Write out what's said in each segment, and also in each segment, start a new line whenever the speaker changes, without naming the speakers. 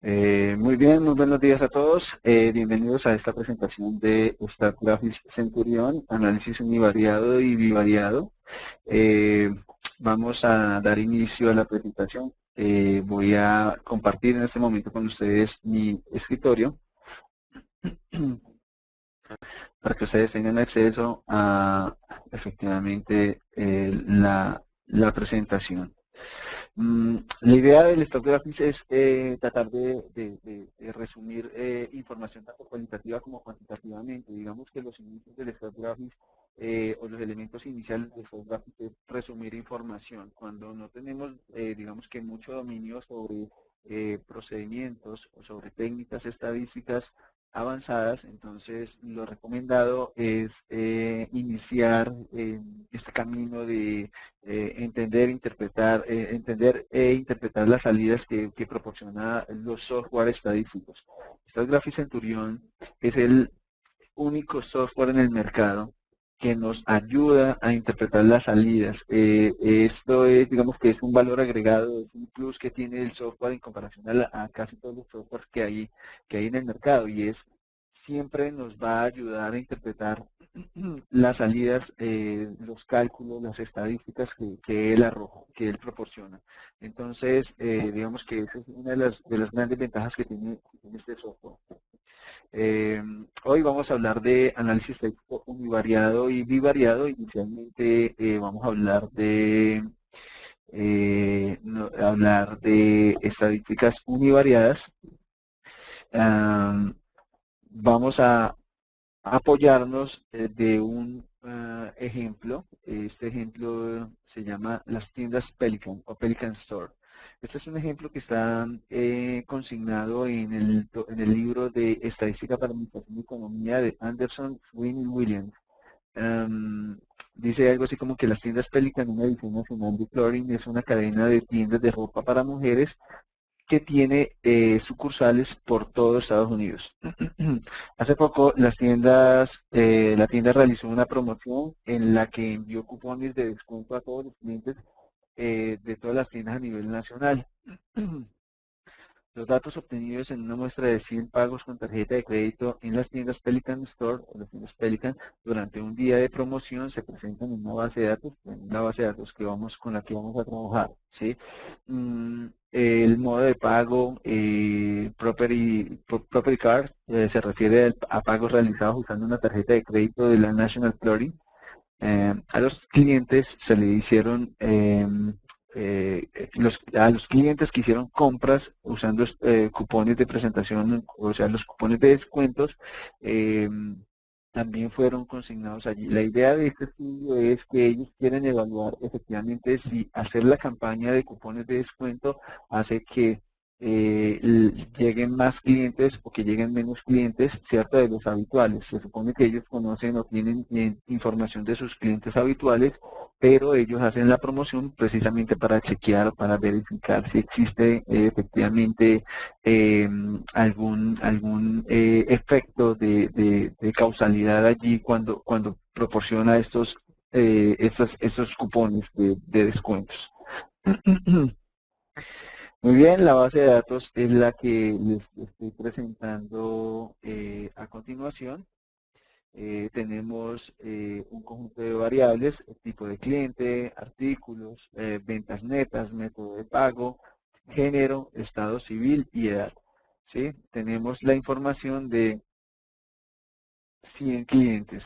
Muy bien, muy buenos días a todos. Bienvenidos a esta presentación de StatGraphics Centurion, análisis univariado y bivariado. Eh, Vamos a dar inicio a la presentación. Voy a compartir en este momento con ustedes mi escritorio para que ustedes tengan acceso a efectivamente la presentación. La idea del Stock Graphics es tratar de resumir información tanto cualitativa como cuantitativamente. Digamos que los inicios del Stock Graphics o los elementos iniciales del Stock Graphics es resumir información. Cuando no tenemos, digamos que mucho dominio sobre procedimientos o sobre técnicas estadísticas avanzadas, entonces lo recomendado es iniciar este camino de entender e interpretar las salidas que proporciona los software estadísticos. StatGraphics Centurion es el único software en el mercado que nos ayuda a interpretar las salidas. Esto es, digamos que es un valor agregado, es un plus que tiene el software en comparación a casi todos los softwares que hay en el mercado, y es siempre nos va a ayudar a interpretar las salidas, los cálculos, las estadísticas que él arroja, que él proporciona. Entonces, digamos que esa es una de las grandes ventajas que tiene este software. Hoy vamos a hablar de análisis estadístico univariado y bivariado. Inicialmente vamos a hablar hablar de estadísticas univariadas. Vamos a apoyarnos de un ejemplo. Este ejemplo se llama las tiendas Pelican o Pelican Store. Este es un ejemplo que está consignado en el libro de Estadística para Administración y Economía de Anderson, Swin y Williams. Dice algo así como que las tiendas Pelican, una edición nacional de Clothing, es una cadena de tiendas de ropa para mujeres que tiene sucursales por todo Estados Unidos. Hace poco la tienda realizó una promoción en la que envió cupones de descuento a todos los clientes de todas las tiendas a nivel nacional. Los datos obtenidos en una muestra de 100 pagos con tarjeta de crédito en las tiendas Pelican Store o las tiendas Pelican durante un día de promoción se presentan en una base de datos, con la que vamos a trabajar, ¿sí? El modo de pago, Property Card, se refiere a pagos realizados usando una tarjeta de crédito de la National Clothing. A los clientes se le hicieron a los clientes que hicieron compras usando cupones de presentación, o sea, los cupones de descuentos, también fueron consignados allí. La idea de este estudio es que ellos quieren evaluar efectivamente si hacer la campaña de cupones de descuento hace que lleguen más clientes o que lleguen menos clientes, ¿cierto?, de los habituales. Se supone que ellos conocen o tienen información de sus clientes habituales, pero ellos hacen la promoción precisamente para chequear, para verificar si existe efectivamente algún efecto de causalidad allí cuando proporciona estos cupones de descuentos. Muy bien, la base de datos es la que les estoy presentando a continuación. Tenemos un conjunto de variables, el tipo de cliente, artículos, ventas netas, método de pago, género, estado civil y edad. ¿Sí? Tenemos la información de 100 clientes.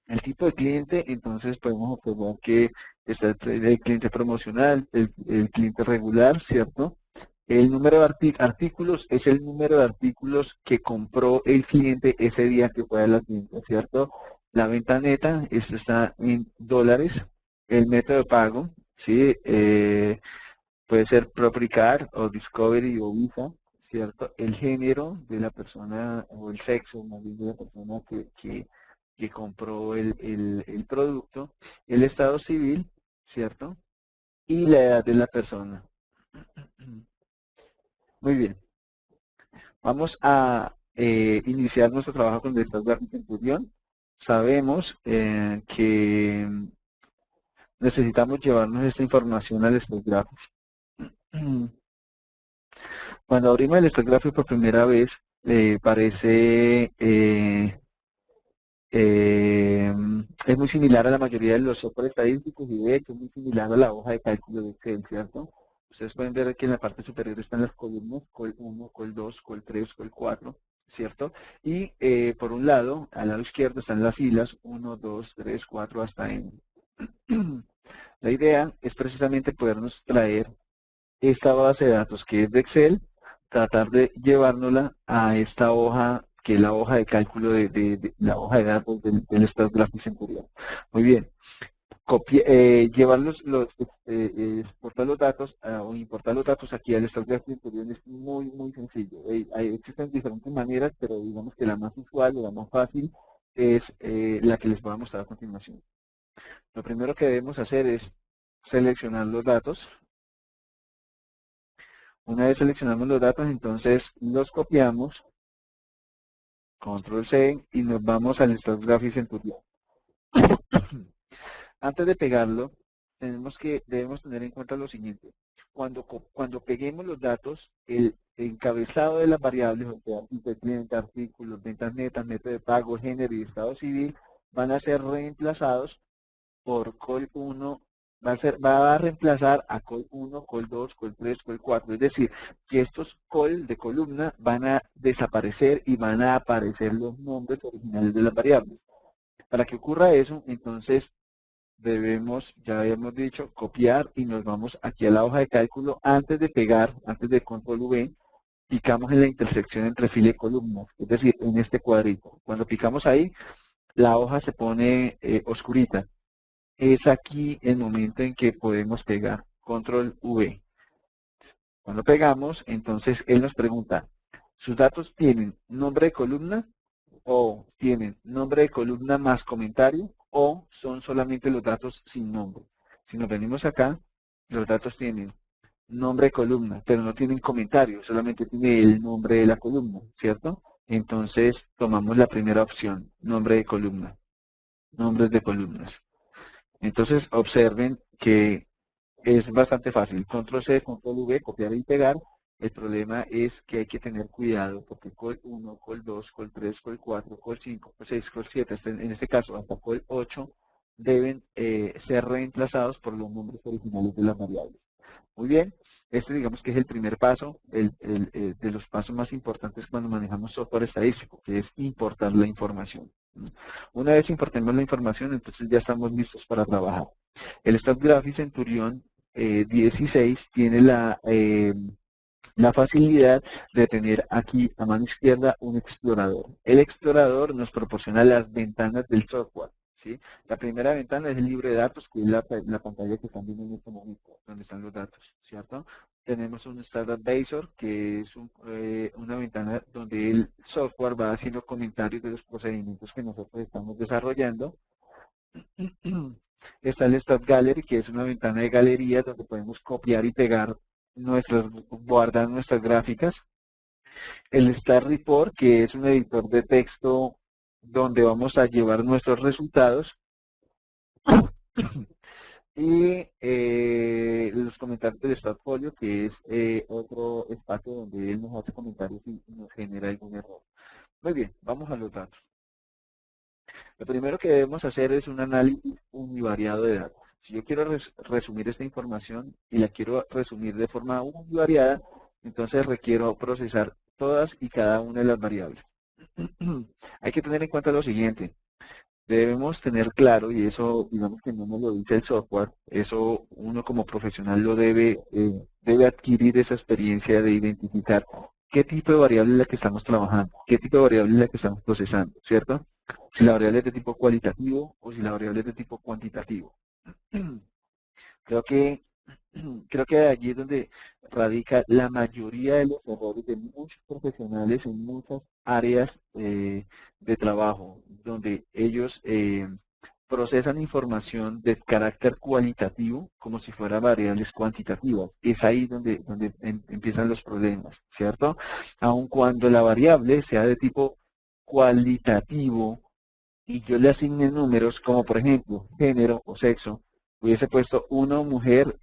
El tipo de cliente, entonces podemos observar que está el cliente promocional, el cliente regular, ¿cierto? El número de artículos es el número de artículos que compró el cliente ese día que fue a la tienda, ¿cierto? La venta neta, esto está en dólares. El método de pago, ¿sí? Puede ser Property Card o Discovery o Visa, ¿cierto? El género de la persona o el sexo, más bien de la persona que compró el producto. El estado civil, ¿cierto? Y la edad de la persona. Muy bien. Vamos a iniciar nuestro trabajo con el software Centurion. Sabemos que necesitamos llevarnos esta información al StatGraphics. Cuando abrimos el stock graphic por primera vez, parece, es muy similar a la mayoría de los software estadísticos y de hecho es muy similar a la hoja de cálculo de Excel, ¿cierto? Ustedes pueden ver aquí en la parte superior están las columnas, col 1, col 2, col 3, col 4, ¿cierto? Y por un lado, al lado izquierdo están las filas 1, 2, 3, 4 hasta N. La idea es precisamente podernos traer esta base de datos que es de Excel, tratar de llevárnosla a esta hoja, que es la hoja de cálculo de la hoja de datos del Stock Graphic Centurion. Muy bien, llevar exportar los datos o importar los datos aquí al Stock Graphic Centurion es muy, muy sencillo. Existen diferentes maneras, pero digamos que la más usual o la más fácil es la que les voy a mostrar a continuación. Lo primero que debemos hacer es seleccionar los datos. Una vez seleccionamos los datos, entonces los copiamos, control C, y nos vamos al Stock Graphic Centurion. Antes de pegarlo, debemos tener en cuenta lo siguiente. Cuando peguemos los datos, el encabezado de las variables, o sea, tipo de cliente, artículos, ventas netas, método de pago, género y estado civil, van a ser reemplazados por col 1, va a reemplazar a col 1, col 2, col 3, col 4. Es decir, que estos col de columna van a desaparecer y van a aparecer los nombres originales de las variables. Para que ocurra eso, entonces debemos, ya habíamos dicho, copiar y nos vamos aquí a la hoja de cálculo. Antes de pegar, antes de control V, picamos en la intersección entre fila y columna, es decir, en este cuadrito. Cuando picamos ahí, la hoja se pone oscurita. Es aquí el momento en que podemos pegar. Control V. Cuando pegamos, entonces él nos pregunta, ¿sus datos tienen nombre de columna o tienen nombre de columna más comentario o son solamente los datos sin nombre? Si nos venimos acá, los datos tienen nombre de columna, pero no tienen comentario, solamente tiene el nombre de la columna, ¿cierto? Entonces tomamos la primera opción, nombre de columna, nombres de columnas. Entonces observen que es bastante fácil. Control C, Control V, copiar y pegar. El problema es que hay que tener cuidado porque col 1, col 2, col 3, col 4, col 5, col 6, col 7, en este caso hasta col 8, deben ser reemplazados por los nombres originales de las variables. Muy bien, este digamos que es el primer paso, de los pasos más importantes cuando manejamos software estadístico, que es importar la información. Una vez importemos la información, entonces ya estamos listos para trabajar. El Stock Graphic Centurion 16 tiene la facilidad de tener aquí a mano izquierda un explorador. El explorador nos proporciona las ventanas del software. ¿Sí? La primera ventana es el libro de datos, que es la pantalla que están viendo en este momento, donde están los datos, ¿cierto? Tenemos un Startup Basor, que es una ventana donde el software va haciendo comentarios de los procedimientos que nosotros estamos desarrollando. Está el Stock Gallery, que es una ventana de galerías donde podemos copiar y pegar guardar nuestras gráficas. El Star Report, que es un editor de texto donde vamos a llevar nuestros resultados. Y los comentarios del Startfolio, que es otro espacio donde él nos hace comentarios y nos genera algún error. Muy bien, vamos a los datos. Lo primero que debemos hacer es un análisis univariado de datos. Si yo quiero resumir esta información y la quiero resumir de forma univariada, entonces requiero procesar todas y cada una de las variables. Hay que tener en cuenta lo siguiente. Debemos tener claro, y eso digamos que no nos lo dice el software, eso uno como profesional lo debe adquirir esa experiencia de identificar qué tipo de variable es la que estamos trabajando, qué tipo de variable es la que estamos procesando, ¿cierto? Si la variable es de tipo cualitativo o si la variable es de tipo cuantitativo. Creo que, creo que allí es donde radica la mayoría de los errores de muchos profesionales en muchas áreas de trabajo, donde ellos procesan información de carácter cualitativo como si fueran variables cuantitativas. Es ahí donde empiezan los problemas, ¿cierto? Aun cuando la variable sea de tipo cualitativo y yo le asigne números como por ejemplo género o sexo, hubiese puesto uno mujer,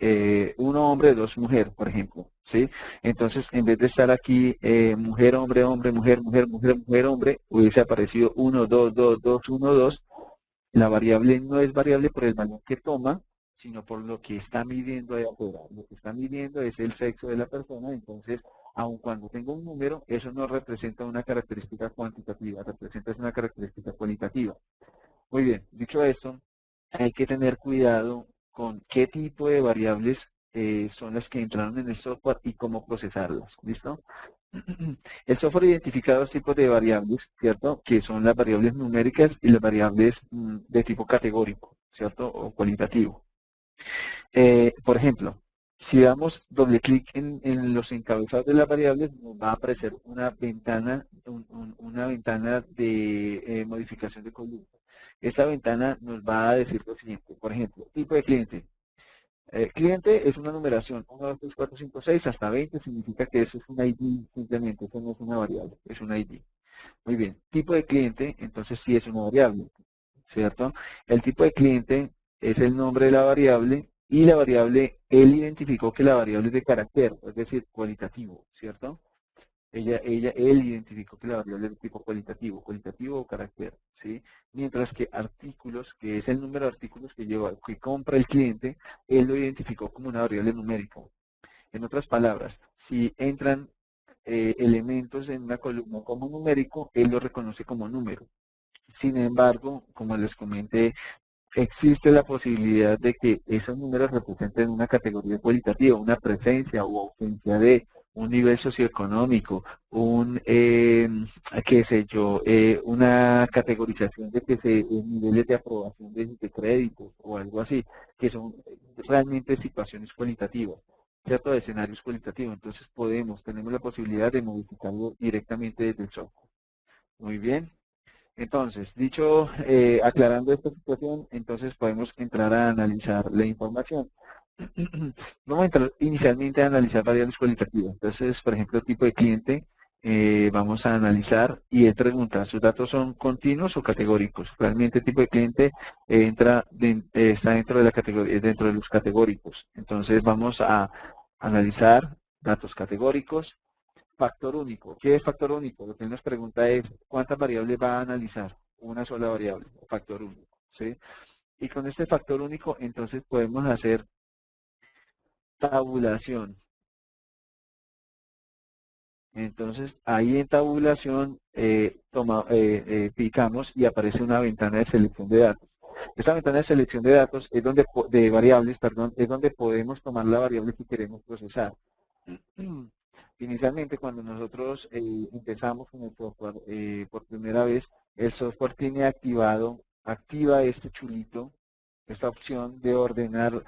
uno hombre, dos mujer, por ejemplo, ¿sí? Entonces, en vez de estar aquí mujer, hombre, hombre, mujer, mujer, mujer, mujer, hombre, hubiese aparecido uno, dos, dos, dos, uno, dos. La variable no es variable por el valor que toma, sino por lo que está midiendo ahí afuera. Lo que está midiendo es el sexo de la persona, entonces, aun cuando tengo un número, eso no representa una característica cuantitativa, representa una característica cualitativa. Muy bien, dicho esto, hay que tener cuidado con qué tipo de variables son las que entraron en el software y cómo procesarlas, ¿listo? El software identifica dos tipos de variables, ¿cierto? Que son las variables numéricas y las variables de tipo categórico, ¿cierto? O cualitativo. Por ejemplo, si damos doble clic en los encabezados de las variables, nos va a aparecer una ventana, una ventana de modificación de columna. Esta ventana nos va a decir lo siguiente, por ejemplo, tipo de cliente. Cliente es una numeración, 1, 2, 3, 4, 5, 6 hasta 20, significa que eso es un ID simplemente, eso no es una variable, es un ID. Muy bien, tipo de cliente, entonces sí es una variable, ¿cierto? El tipo de cliente es el nombre de la variable y la variable, él identificó que la variable es de carácter, es decir, cualitativo, ¿cierto? Él identificó que la variable es de tipo cualitativo o carácter, ¿sí? Mientras que artículos, que es el número de artículos que compra el cliente, él lo identificó como una variable numérica. En otras palabras, si entran elementos en una columna como numérico, él lo reconoce como número. Sin embargo, como les comenté, existe la posibilidad de que esos números representen una categoría cualitativa, una presencia o ausencia de un nivel socioeconómico, qué sé yo, una categorización de que niveles de aprobación de créditos o algo así, que son realmente situaciones cualitativas, ciertos escenarios cualitativos. Entonces tenemos la posibilidad de modificarlo directamente desde el software. Muy bien. Entonces, aclarando esta situación, entonces podemos entrar a analizar la información. Vamos a entrar inicialmente a analizar variables cualitativas. Entonces, por ejemplo, tipo de cliente, vamos a analizar y él pregunta, ¿sus datos son continuos o categóricos? Realmente el tipo de cliente está dentro de la categoría, dentro de los categóricos. Entonces, vamos a analizar datos categóricos. Factor único. ¿Qué es factor único? Lo que él nos pregunta es, ¿cuántas variables va a analizar? Una sola variable, factor único. ¿Sí? Y con este factor único, entonces podemos hacer tabulación. Entonces, ahí en tabulación picamos y aparece una ventana de selección de datos. Esta ventana de selección de datos es donde, de variables, perdón, es donde podemos tomar la variable que queremos procesar. Inicialmente, cuando nosotros empezamos con el software por primera vez, el software tiene activa este chulito, esta opción de ordenar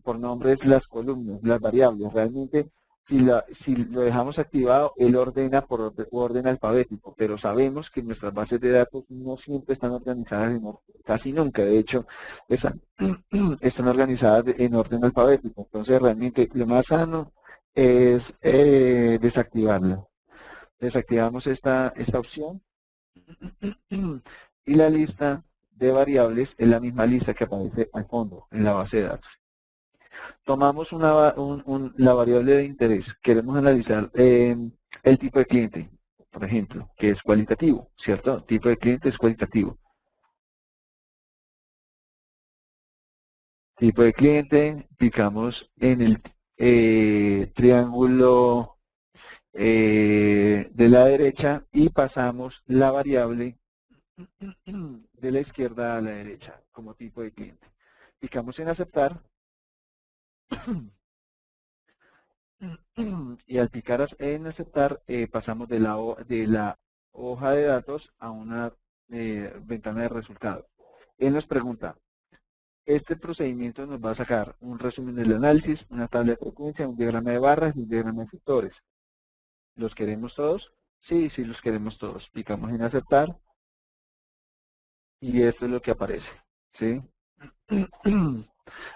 por nombres las columnas, las variables. Realmente, si lo dejamos activado, él ordena por orden alfabético, pero sabemos que nuestras bases de datos no siempre están organizadas casi nunca, de hecho, están, están organizadas en orden alfabético. Entonces, realmente, lo más sano es desactivarla. Desactivamos esta opción y la lista de variables es la misma lista que aparece al fondo en la base de datos. Tomamos la variable de interés. Queremos analizar el tipo de cliente, por ejemplo, que es cualitativo, ¿cierto? Tipo de cliente es cualitativo. Tipo de cliente, picamos en el triángulo de la derecha y pasamos la variable de la izquierda a la derecha como tipo de cliente. Picamos en aceptar y al picar en aceptar pasamos de la hoja de datos a una ventana de resultados. Él nos pregunta, este procedimiento nos va a sacar un resumen del análisis, una tabla de frecuencia, un diagrama de barras y un diagrama de sectores. ¿Los queremos todos? Sí, sí los queremos todos. Picamos en aceptar y esto es lo que aparece. ¿Sí?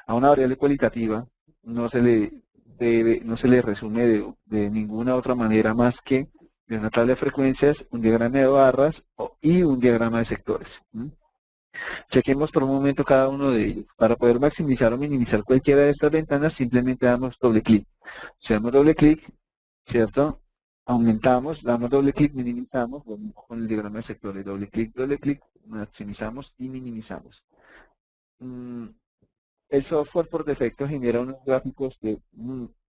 A una variable cualitativa no se le resume de ninguna otra manera más que de una tabla de frecuencias, un diagrama de barras y un diagrama de sectores. Chequemos por un momento cada uno de ellos. Para poder maximizar o minimizar cualquiera de estas ventanas, simplemente damos doble clic. Si damos doble clic, ¿cierto? Aumentamos, damos doble clic, minimizamos, lo mismo con el diagrama de sectores, doble clic, maximizamos y minimizamos. El software por defecto genera unos gráficos que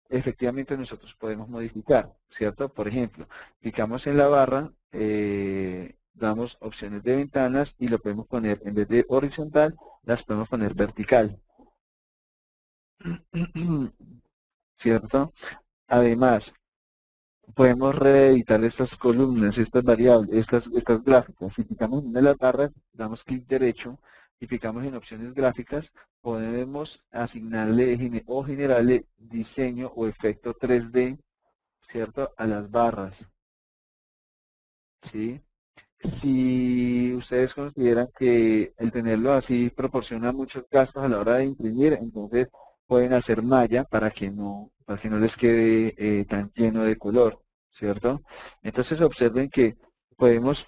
efectivamente nosotros podemos modificar, ¿cierto? Por ejemplo, clicamos en la barra, damos opciones de ventanas y lo podemos poner, en vez de horizontal, las podemos poner vertical, ¿cierto? Además, podemos reeditar estas columnas, estas variables, estas gráficas. Si picamos en una de las barras, damos clic derecho y picamos en opciones gráficas, podemos asignarle o generarle diseño o efecto 3D, ¿cierto? A las barras, ¿sí? Si ustedes consideran que el tenerlo así proporciona muchos gastos a la hora de imprimir, entonces pueden hacer malla para que no les quede tan lleno de color, ¿cierto? Entonces observen que podemos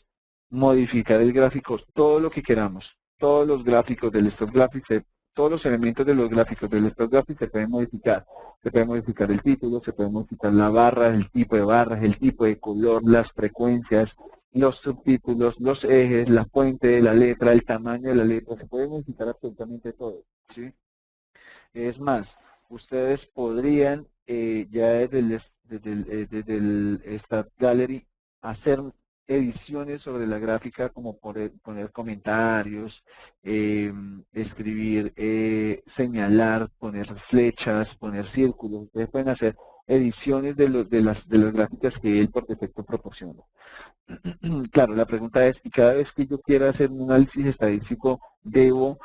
modificar el gráfico todo lo que queramos, todos los gráficos del stock graphics, todos los elementos de los gráficos del stock graphics se pueden modificar. Se puede modificar el título, se puede modificar la barra, el tipo de barras, el tipo de color, las frecuencias, los subtítulos, los ejes, la fuente de la letra, el tamaño de la letra, se puede modificar absolutamente todo, ¿sí? Es más, ustedes podrían ya desde el Stat Gallery hacer ediciones sobre la gráfica como poner comentarios, escribir, señalar, poner flechas, poner círculos. Ustedes pueden hacer ediciones de las gráficas que él por defecto proporciona. Claro, la pregunta es, y cada vez que yo quiera hacer un análisis estadístico, ¿debo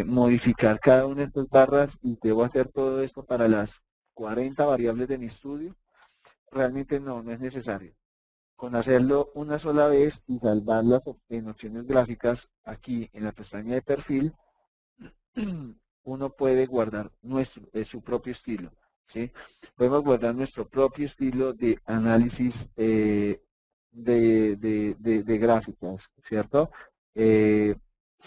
modificar cada una de estas barras y debo hacer todo esto para las 40 variables de mi estudio? Realmente no, no es necesario. Con hacerlo una sola vez y salvarlas en opciones gráficas aquí en la pestaña de perfil, uno puede guardar su propio estilo, ¿sí? Podemos guardar nuestro propio estilo de análisis de gráficas, ¿cierto? Eh,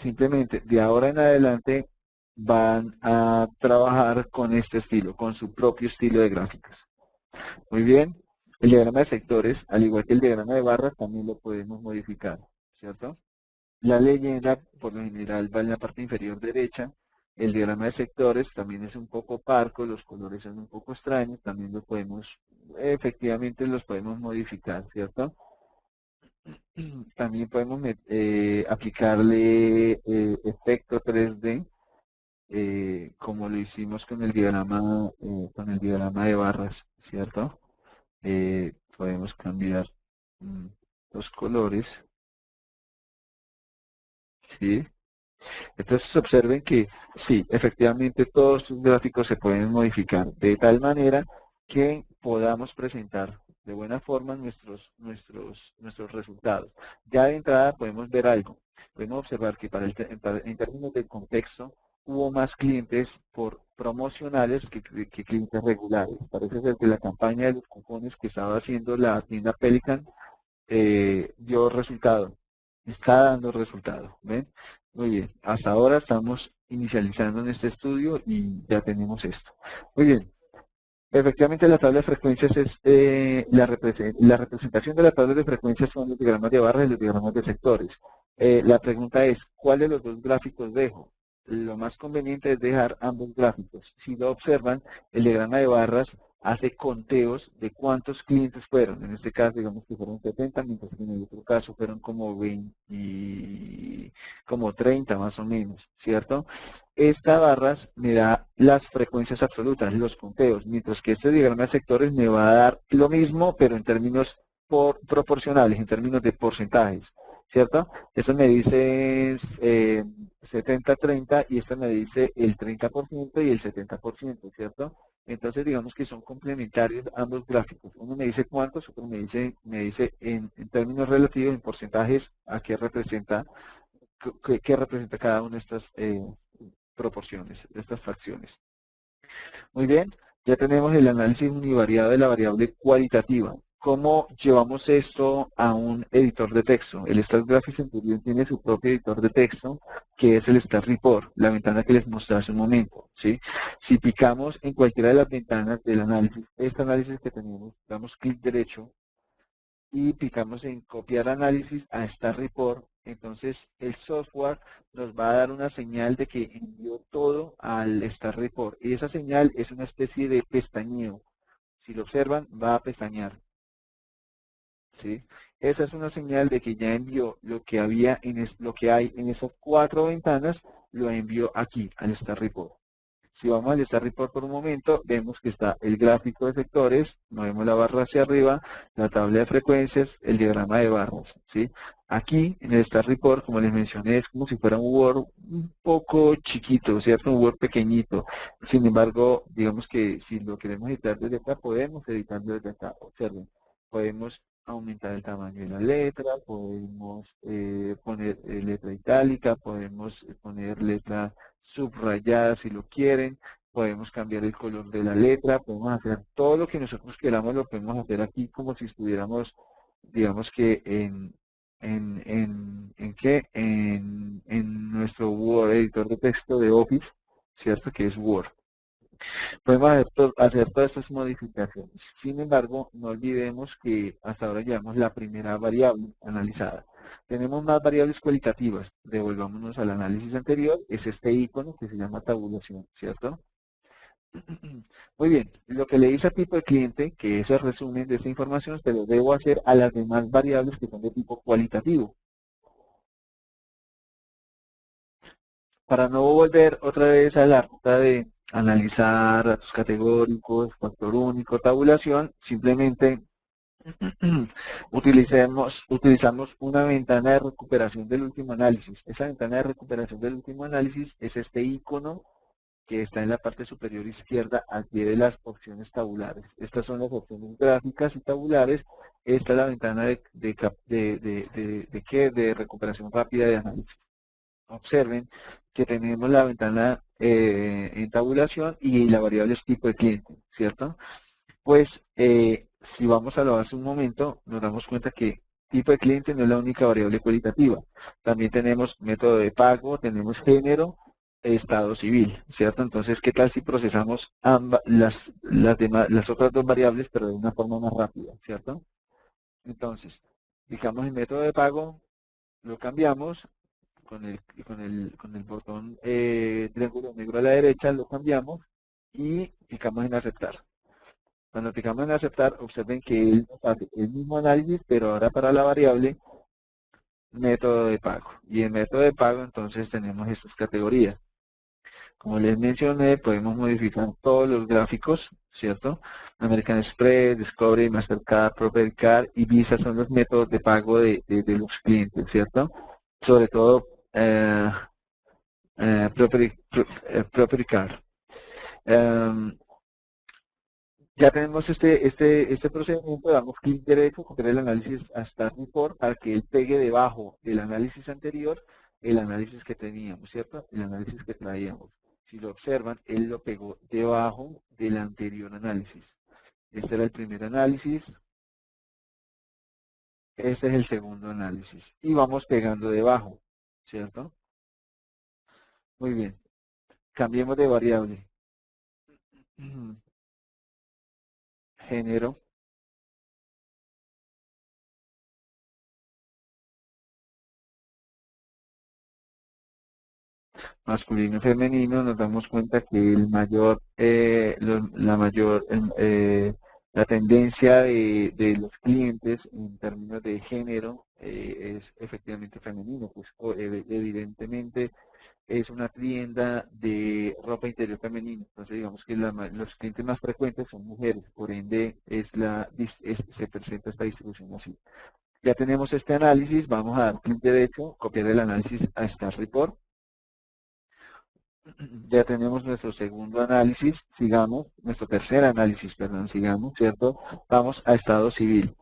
Simplemente de ahora en adelante van a trabajar con este estilo, con su propio estilo de gráficas. Muy bien, el diagrama de sectores, al igual que el diagrama de barras, también lo podemos modificar, ¿cierto? La leyenda, por lo general, va en la parte inferior derecha. El diagrama de sectores también es un poco parco, los colores son un poco extraños, también lo podemos, efectivamente los podemos modificar, ¿cierto? También podemos aplicarle efecto 3D, como lo hicimos con el diagrama de barras, ¿cierto? Podemos cambiar mm, los colores, ¿sí? Entonces observen que sí, efectivamente todos sus gráficos se pueden modificar de tal manera que podamos presentar de buena forma nuestros resultados. Ya de entrada podemos ver algo. Podemos observar que en términos de contexto hubo más clientes por promocionales que clientes regulares. Parece ser que la campaña de los cupones que estaba haciendo la tienda Pelican dio resultado, está dando resultado, ¿ven? Muy bien, hasta ahora estamos inicializando en este estudio y ya tenemos esto. Muy bien, efectivamente la tabla de frecuencias es la representación de la tabla de frecuencias son los diagramas de barras y los diagramas de sectores. La pregunta es, ¿cuál de los dos gráficos dejo? Lo más conveniente es dejar ambos gráficos. Si lo observan, el diagrama de barras hace conteos de cuántos clientes fueron. En este caso, digamos que fueron 70, mientras que en el otro caso fueron como 20, como 30 más o menos, ¿cierto? Esta barras me da las frecuencias absolutas, los conteos, mientras que este diagrama de sectores me va a dar lo mismo, pero en términos proporcionales, en términos de porcentajes, ¿cierto? Esto me dice 70-30 y esto me dice el 30% y el 70%, ¿cierto? Entonces digamos que son complementarios ambos gráficos. Uno me dice cuántos, otro me dice en términos relativos, en porcentajes, a qué representa cada una de estas proporciones, de estas fracciones. Muy bien, ya tenemos el análisis univariado de la variable cualitativa. ¿Cómo llevamos esto a un editor de texto? El Star Graphics Centurion tiene su propio editor de texto, que es el Star Report, la ventana que les mostré hace un momento, ¿sí? Si picamos en cualquiera de las ventanas del análisis, este análisis que tenemos, damos clic derecho y picamos en copiar análisis a Star Report, entonces el software nos va a dar una señal de que envió todo al Star Report. Y esa señal es una especie de pestañeo. Si lo observan, va a pestañear. ¿Sí? Esa es una señal de que ya envió lo que había lo que hay en esas 4 ventanas, lo envió aquí al Star Report. Si vamos al Star Report por un momento, vemos que está el gráfico de sectores, movemos la barra hacia arriba, la tabla de frecuencias, el diagrama de barras. ¿Sí? Aquí en el Star Report, como les mencioné, es como si fuera un Word un poco chiquito, ¿cierto? Un Word pequeñito. Sin embargo, digamos que si lo queremos editar desde acá, podemos editarlo desde acá. Observen, podemos aumentar el tamaño de la letra, podemos poner letra itálica, podemos poner letra subrayada si lo quieren, podemos cambiar el color de la letra, podemos hacer todo lo que nosotros queramos, lo podemos hacer aquí como si estuviéramos, digamos que en nuestro Word, editor de texto de Office, ¿cierto? Que es Word. Podemos hacer todas estas modificaciones. Sin embargo, no olvidemos que hasta ahora llevamos la primera variable analizada. Tenemos más variables cualitativas. Devolvámonos al análisis anterior. Es este icono que se llama tabulación, ¿cierto? Muy bien. Lo que le dice a tipo de cliente, que es el resumen de esta información, se lo debo hacer a las demás variables que son de tipo cualitativo. Para no volver otra vez a la ruta de analizar datos categóricos, factor único, tabulación, simplemente utilizamos una ventana de recuperación del último análisis. Esa ventana de recuperación del último análisis es este icono que está en la parte superior izquierda al pie de las opciones tabulares. Estas son las opciones gráficas y tabulares. Esta es la ventana de recuperación rápida de análisis. Observen que tenemos la ventana en tabulación y la variable es tipo de cliente, ¿cierto? Pues si vamos a lo hace un momento, nos damos cuenta que tipo de cliente no es la única variable cualitativa. También tenemos método de pago, tenemos género, estado civil, ¿cierto? Entonces, ¿qué tal si procesamos las otras dos variables, pero de una forma más rápida, ¿cierto? Entonces, digamos el método de pago, lo cambiamos con el botón triángulo negro a la derecha, lo cambiamos y picamos en aceptar. Cuando picamos en aceptar, observen que él nos hace el mismo análisis, pero ahora para la variable método de pago. Y en método de pago entonces tenemos estas categorías. Como les mencioné, podemos modificar todos los gráficos, ¿cierto? American Express, Discovery, Mastercard, Property Card y Visa son los métodos de pago de los clientes, ¿cierto? Sobre todo Property Card. Ya tenemos este procedimiento, damos clic derecho, copiar el análisis hasta Report para que él pegue debajo del análisis anterior el análisis que teníamos, ¿cierto? El análisis que traíamos. Si lo observan, él lo pegó debajo del anterior análisis. Este era el primer análisis, este es el segundo análisis. Y vamos pegando debajo, ¿cierto? Muy bien. Cambiemos de variable. Género. Masculino y femenino, nos damos cuenta que la tendencia de los clientes en términos de género es efectivamente femenino, pues evidentemente es una tienda de ropa interior femenina, entonces digamos que los clientes más frecuentes son mujeres, por ende se presenta esta distribución así. Ya tenemos este análisis, vamos a dar clic derecho, copiar el análisis a Star Report. Ya tenemos nuestro segundo análisis, sigamos, nuestro tercer análisis, perdón, sigamos, ¿cierto? Vamos a estado civil.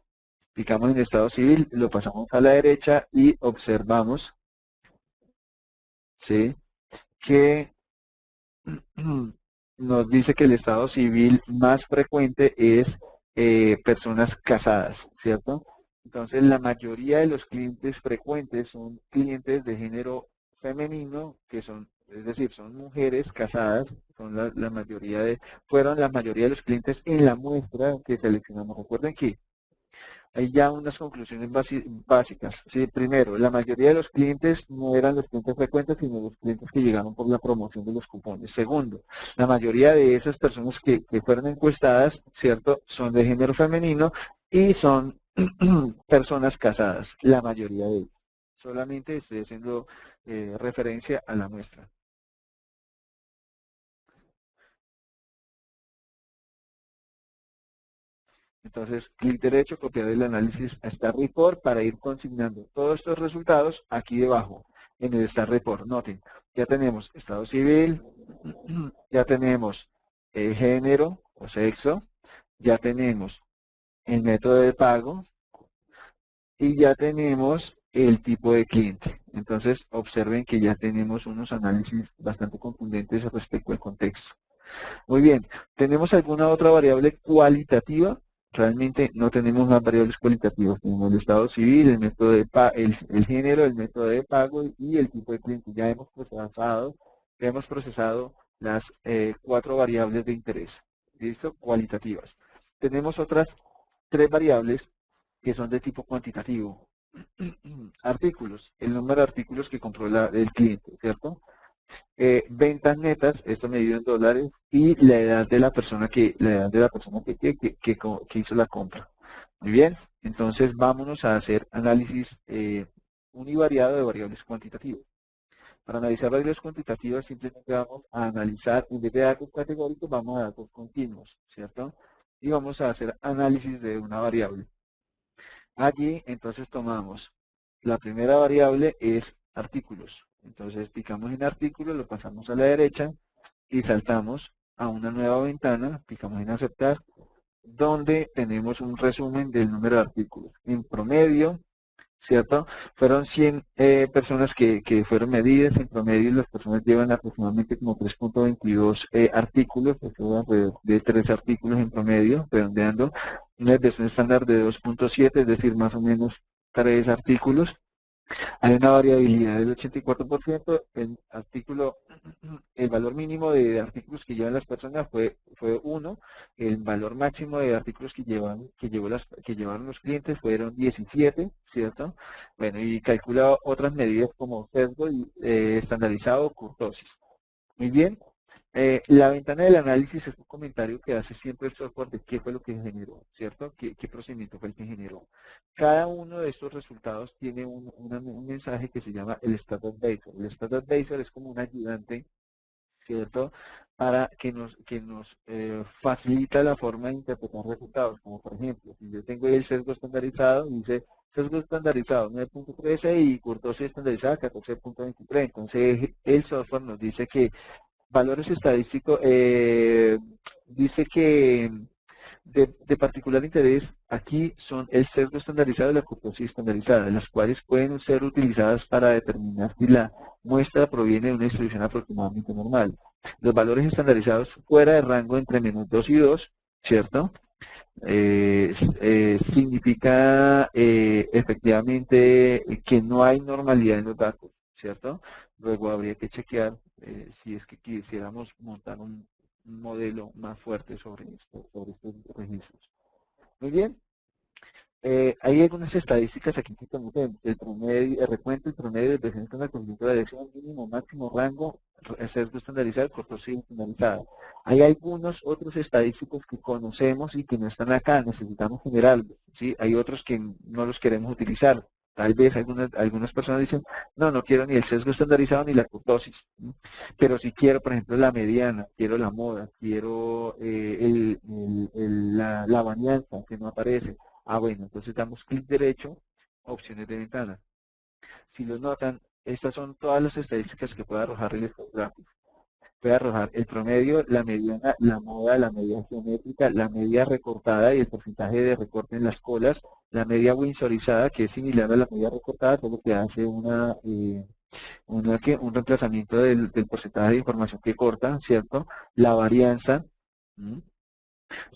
Picamos en estado civil, lo pasamos a la derecha y observamos, ¿sí? Que nos dice que el estado civil más frecuente es personas casadas, ¿cierto? Entonces, la mayoría de los clientes frecuentes son clientes de género femenino, que son, es decir, son mujeres casadas, son la mayoría fueron la mayoría de los clientes en la muestra que seleccionamos. Recuerden que hay ya unas conclusiones básicas. Sí, primero, la mayoría de los clientes no eran los clientes frecuentes, sino los clientes que llegaron por la promoción de los cupones. Segundo, la mayoría de esas personas que fueron encuestadas, ¿cierto?, son de género femenino y son personas casadas, la mayoría de ellos. Solamente estoy haciendo referencia a la muestra. Entonces, clic derecho, copiar el análisis a Star Report para ir consignando todos estos resultados aquí debajo, en el Star Report. Noten, ya tenemos estado civil, ya tenemos género o sexo, ya tenemos el método de pago y ya tenemos el tipo de cliente. Entonces, observen que ya tenemos unos análisis bastante contundentes respecto al contexto. Muy bien, ¿tenemos alguna otra variable cualitativa? Realmente no tenemos más variables cualitativas. Tenemos el estado civil, el método de el género, el método de pago y el tipo de cliente. Ya hemos procesado las 4 variables de interés. ¿Listo? Cualitativas. Tenemos otras 3 variables que son de tipo cuantitativo. Artículos, el número de artículos que compró el cliente, ¿cierto? Ventas netas, esto medido en dólares, y la edad de la persona que hizo la compra. Muy bien, entonces vámonos a hacer análisis univariado de variables cuantitativas. Para analizar variables cuantitativas simplemente vamos a analizar, en vez de datos categóricos, vamos a datos continuos, ¿cierto? Y vamos a hacer análisis de una variable. Allí entonces tomamos, la primera variable es artículos. Entonces picamos en artículos, lo pasamos a la derecha y saltamos a una nueva ventana, picamos en aceptar, donde tenemos un resumen del número de artículos. En promedio, ¿cierto? Fueron 100 personas que fueron medidas, en promedio las personas llevan aproximadamente como 3.22 artículos, eso alrededor de 3 artículos en promedio, redondeando, una desviación estándar de 2.7, es decir, más o menos 3 artículos. Hay una variabilidad del 84%, el valor mínimo de artículos que llevan las personas fue 1, el valor máximo de artículos que llevaron los clientes fueron 17, ¿cierto? Bueno, y calcula otras medidas como sesgo estandarizado o kurtosis. Muy bien. La ventana del análisis es un comentario que hace siempre el software de qué fue lo que generó, ¿cierto? ¿Qué procedimiento fue el que generó? Cada uno de estos resultados tiene un mensaje que se llama el Stat Advisor. El Stat Advisor es como un ayudante, ¿cierto? Para que nos facilita la forma de interpretar resultados. Como por ejemplo, si yo tengo el sesgo estandarizado, dice sesgo estandarizado 9.13 y kurtosis estandarizada 14.23. Entonces el software nos dice que valores estadísticos, dice que de particular interés aquí son el sesgo estandarizado y la kurtosis estandarizada, las cuales pueden ser utilizadas para determinar si la muestra proviene de una distribución aproximadamente normal. Los valores estandarizados fuera de rango entre -2 y 2, ¿cierto? Significa efectivamente que no hay normalidad en los datos, ¿cierto? Luego habría que chequear si es que quisiéramos montar un modelo más fuerte sobre estos registros. Muy bien. Hay algunas estadísticas aquí que permiten el promedio, el recuento, el promedio de presencia en el conjunto de elección, mínimo, máximo, rango, sesgo estandarizado, cortosía estandarizada. Hay algunos otros estadísticos que conocemos y que no están acá, necesitamos generarlos, ¿sí? Hay otros que no los queremos utilizar. Tal vez algunas personas dicen, no, no quiero ni el sesgo estandarizado ni la kurtosis, ¿sí? Pero si quiero, por ejemplo, la mediana, quiero la moda, quiero la varianza que no aparece. Bueno, entonces damos clic derecho, opciones de ventana. Si lo notan, estas son todas las estadísticas que puede arrojar el gráfico. Puede arrojar el promedio, la mediana, la moda, la media geométrica, la media recortada y el porcentaje de recorte en las colas, la media winsorizada, que es similar a la media recortada, solo que hace un reemplazamiento del porcentaje de información que corta, ¿cierto? La varianza, ¿m?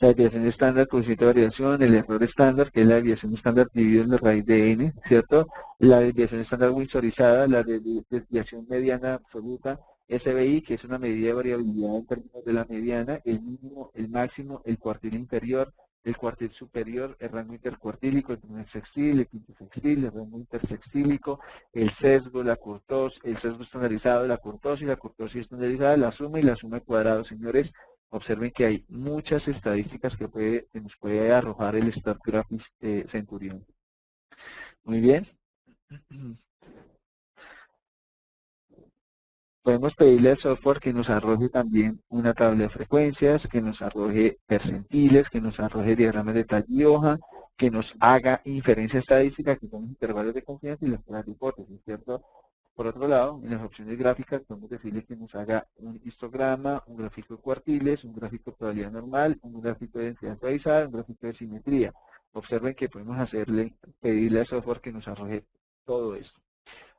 La desviación estándar, coeficiente de variación, el error estándar, que es la desviación estándar dividido en la raíz de n, ¿cierto? La desviación estándar winsorizada, la desviación mediana absoluta, SBI, que es una medida de variabilidad en términos de la mediana, el mínimo, el máximo, el cuartil inferior, el cuartil superior, el rango intercuartílico, el primer sextil, el quinto sextil, el rango intersextílico, el sesgo, la kurtosis, el sesgo estandarizado, la kurtosis estandarizada, la suma y la suma de cuadrados, señores. Observen que hay muchas estadísticas que nos puede arrojar el StatGraphics Centurion. Muy bien. Podemos pedirle al software que nos arroje también una tabla de frecuencias, que nos arroje percentiles, que nos arroje diagramas de talla y hoja, que nos haga inferencia estadística, que son los intervalos de confianza y las pruebas de hipótesis, ¿cierto? Por otro lado, en las opciones gráficas podemos decirle que nos haga un histograma, un gráfico de cuartiles, un gráfico de probabilidad normal, un gráfico de densidad actualizada, un gráfico de simetría. Observen que podemos pedirle al software que nos arroje todo esto.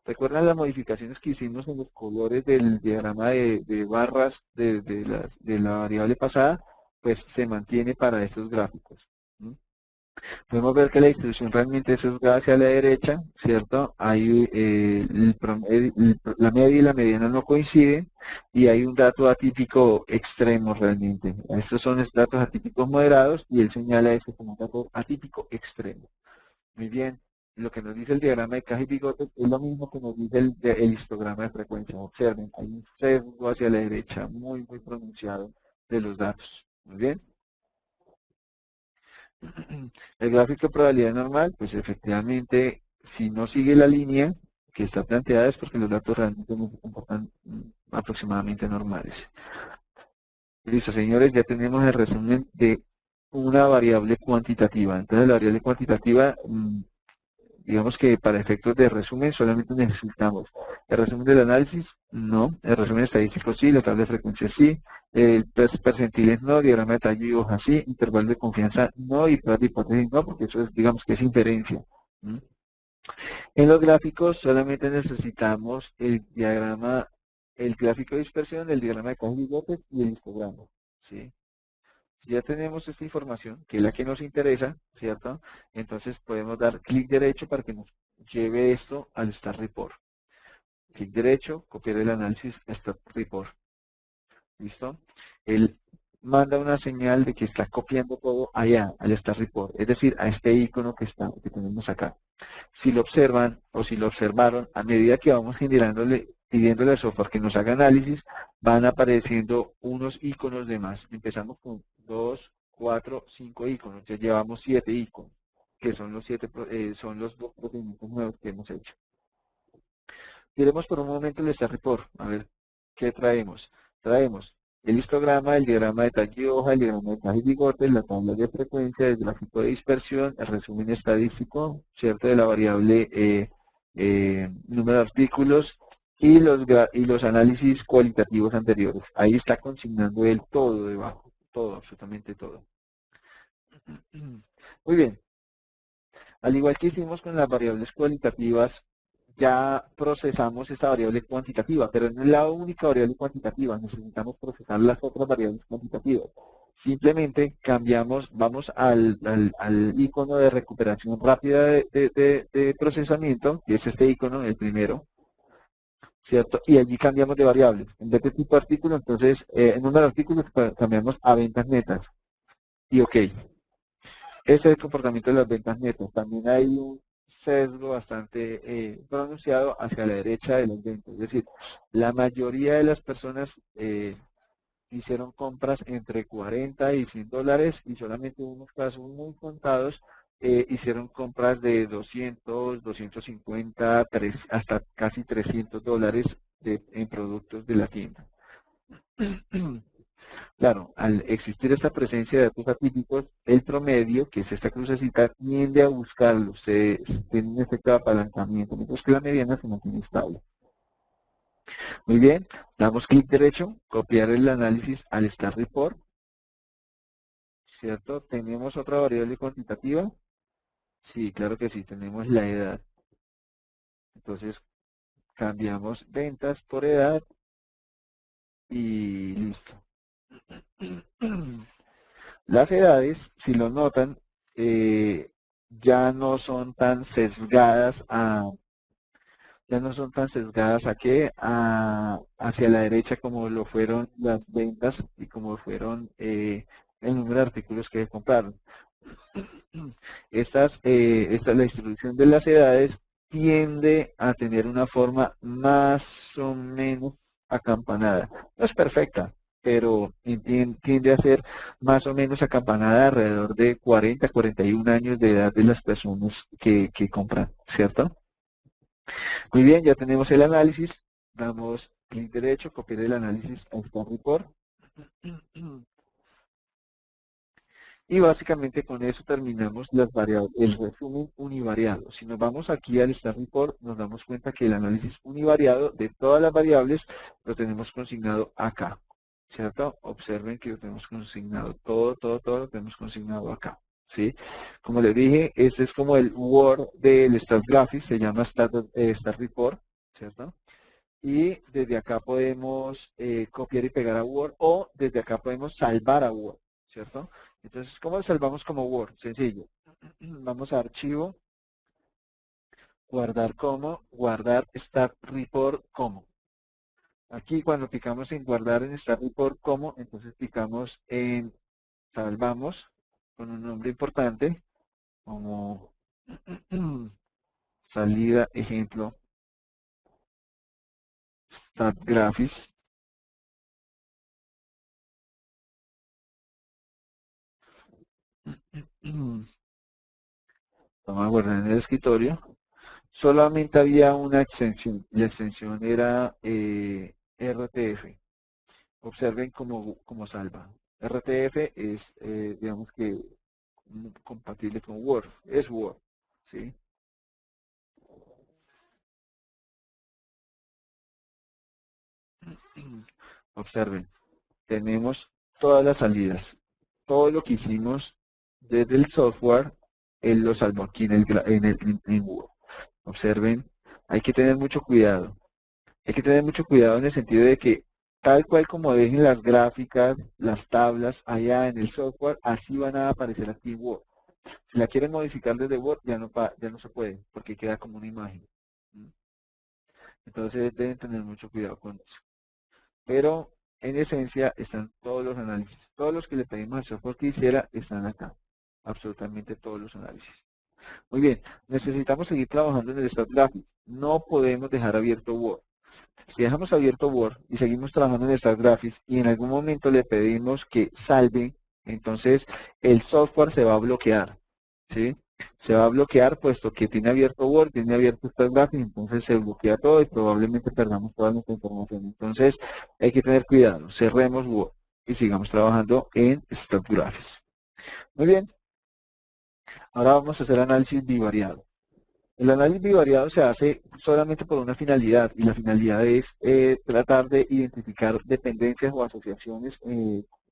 ¿Recuerdan las modificaciones que hicimos en los colores del diagrama de barras de la variable pasada? Pues se mantiene para estos gráficos. ¿Sí? Podemos ver que la distribución realmente es sesgada hacia la derecha, ¿cierto? Hay la media y la mediana no coinciden y hay un dato atípico extremo realmente. Estos son datos atípicos moderados y él señala este como un dato atípico extremo. Muy bien. Lo que nos dice el diagrama de caja y bigotes es lo mismo que nos dice el histograma de frecuencia. Observen, hay un sesgo hacia la derecha muy pronunciado de los datos. Muy bien. El gráfico de probabilidad normal, pues efectivamente, si no sigue la línea que está planteada es porque los datos realmente no se comportan aproximadamente normales. Listo, señores, ya tenemos el resumen de una variable cuantitativa. Entonces, la variable cuantitativa, digamos que para efectos de resumen solamente necesitamos el resumen del análisis, no, el resumen estadístico sí, la tabla de frecuencia sí, el percentiles no, diagrama de tallo y hoja sí, intervalo de confianza no y pruebas de hipótesis no, porque eso es, digamos que es inferencia. ¿Mm? En los gráficos solamente necesitamos el diagrama, el gráfico de dispersión, el diagrama de caja y bigotes y el histograma. ¿Sí? Si ya tenemos esta información, que es la que nos interesa, ¿cierto? Entonces podemos dar clic derecho para que nos lleve esto al Stat Report. Clic derecho, copiar el análisis Stat Report. ¿Listo? Él manda una señal de que está copiando todo allá, al Stat Report, es decir, a este icono que tenemos acá. Si lo observan o si lo observaron, a medida que vamos pidiéndole al software que nos haga análisis, van apareciendo unos iconos de más. Empezamos con 2, 4, 5 iconos. Ya llevamos 7 iconos, que son son los dos procedimientos nuevos que hemos hecho. Miremos por un momento el Stat Report. A ver, ¿qué traemos? Traemos el histograma, el diagrama de talla y hoja, el diagrama de caja y bigotes, la tabla de frecuencia, el gráfico de dispersión, el resumen estadístico, ¿cierto? De la variable número de artículos y los análisis cualitativos anteriores. Ahí está consignando él todo debajo, todo, absolutamente todo. Muy bien. Al igual que hicimos con las variables cualitativas, ya procesamos esta variable cuantitativa, pero no es la única variable cuantitativa, necesitamos procesar las otras variables cuantitativas. Simplemente cambiamos, vamos al icono de recuperación rápida de procesamiento, que es este icono, el primero, ¿cierto? Y allí cambiamos de variables. En vez de tipo artículo, entonces, en número de artículos cambiamos a ventas netas. Y ok, ese es el comportamiento de las ventas netas. También hay un sesgo bastante pronunciado hacia la derecha de las ventas. Es decir, la mayoría de las personas hicieron compras entre 40 y 100 dólares y solamente unos casos muy contados hicieron compras de 200, 250, hasta casi 300 dólares en productos de la tienda. Claro, al existir esta presencia de datos atípicos, el promedio, que es esta crucecita, tiende a buscarlo, tiene un efecto de apalancamiento, mientras que la mediana se mantiene estable. Muy bien, damos clic derecho, copiar el análisis al Stat Report, ¿cierto? ¿Tenemos otra variable cuantitativa? Sí, claro que sí, tenemos la edad. Entonces, cambiamos ventas por edad y listo. Las edades, si lo notan, ya no son tan sesgadas ya no son tan sesgadas a qué, hacia la derecha como lo fueron las ventas y como fueron el número de artículos que compraron. La distribución de las edades tiende a tener una forma más o menos acampanada. No es perfecta, pero tiende a ser más o menos acampanada alrededor de 40, 41 años de edad de las personas que compran, ¿cierto? Muy bien, ya tenemos el análisis. Damos clic derecho, copiar el análisis a Star Report. Y básicamente con eso terminamos las variables, el resumen univariado. Si nos vamos aquí al Star Report, nos damos cuenta que el análisis univariado de todas las variables lo tenemos consignado acá. ¿Cierto? Observen que lo tenemos consignado. Todo lo tenemos consignado acá. ¿Sí? Como les dije, este es como el Word del Star Graphics, se llama Star Report. ¿Cierto? Y desde acá podemos copiar y pegar a Word o desde acá podemos salvar a Word, ¿cierto? Entonces, ¿cómo lo salvamos como Word? Sencillo. Vamos a archivo, guardar como, guardar Start Report como. Aquí cuando picamos en guardar en Start Report como, entonces picamos en salvamos con un nombre importante como salida ejemplo Start Graphics. Vamos a guardar en el escritorio. Solamente había una extensión. La extensión era RTF. Observen cómo salva. RTF es, digamos que, compatible con Word. Es Word. ¿Sí? Observen. Tenemos todas las salidas. Todo lo que hicimos desde el software, él lo salvó aquí en Word. Observen. Hay que tener mucho cuidado. Hay que tener mucho cuidado en el sentido de que tal cual como dejen las gráficas, las tablas allá en el software, así van a aparecer aquí en Word. Si la quieren modificar desde Word, ya no se puede, porque queda como una imagen. ¿Mm? Entonces deben tener mucho cuidado con eso. Pero en esencia están todos los análisis. Todos los que le pedimos al software que hiciera están acá. Absolutamente todos los análisis. Muy bien, necesitamos seguir trabajando en el Stat Graphics. No podemos dejar abierto Word. Si dejamos abierto Word y seguimos trabajando en Star Graphics y en algún momento le pedimos que salve, entonces el software se va a bloquear, ¿sí? Se va a bloquear puesto que tiene abierto Word, tiene abierto Star Graphics, entonces se bloquea todo y probablemente perdamos toda nuestra información. Entonces hay que tener cuidado, cerremos Word y sigamos trabajando en Star Graphics. Muy bien, ahora vamos a hacer análisis bivariado. El análisis bivariado se hace solamente por una finalidad y la finalidad es tratar de identificar dependencias o asociaciones,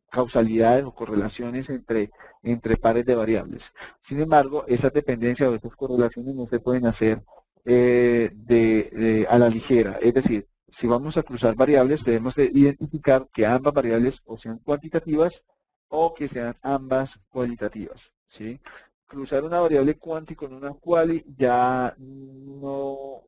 causalidades o correlaciones entre pares de variables. Sin embargo, esas dependencias o esas correlaciones no se pueden hacer a la ligera. Es decir, si vamos a cruzar variables, debemos de identificar que ambas variables o sean cuantitativas o que sean ambas cualitativas. ¿Sí? Cruzar una variable cuanti con una quali ya no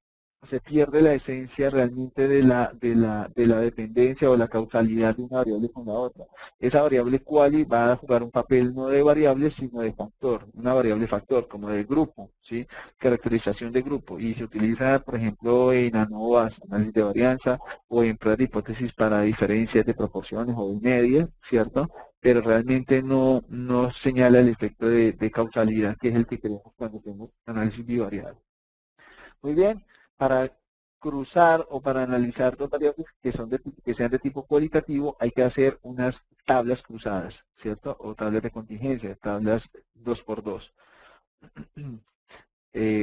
se pierde la esencia realmente de la dependencia o la causalidad de una variable con la otra. Esa variable quali va a jugar un papel no de variable, sino de factor, una variable factor, como de grupo, ¿sí? Caracterización de grupo. Y se utiliza, por ejemplo, en ANOVAs, análisis de varianza, o en pruebas de hipótesis para diferencias de proporciones o de medias, ¿cierto? Pero realmente no señala el efecto de causalidad, que es el que queremos cuando hacemos análisis bivariado. Muy bien, para cruzar o para analizar dos variables que sean de tipo cualitativo, hay que hacer unas tablas cruzadas, ¿cierto? O tablas de contingencia, tablas 2 por 2.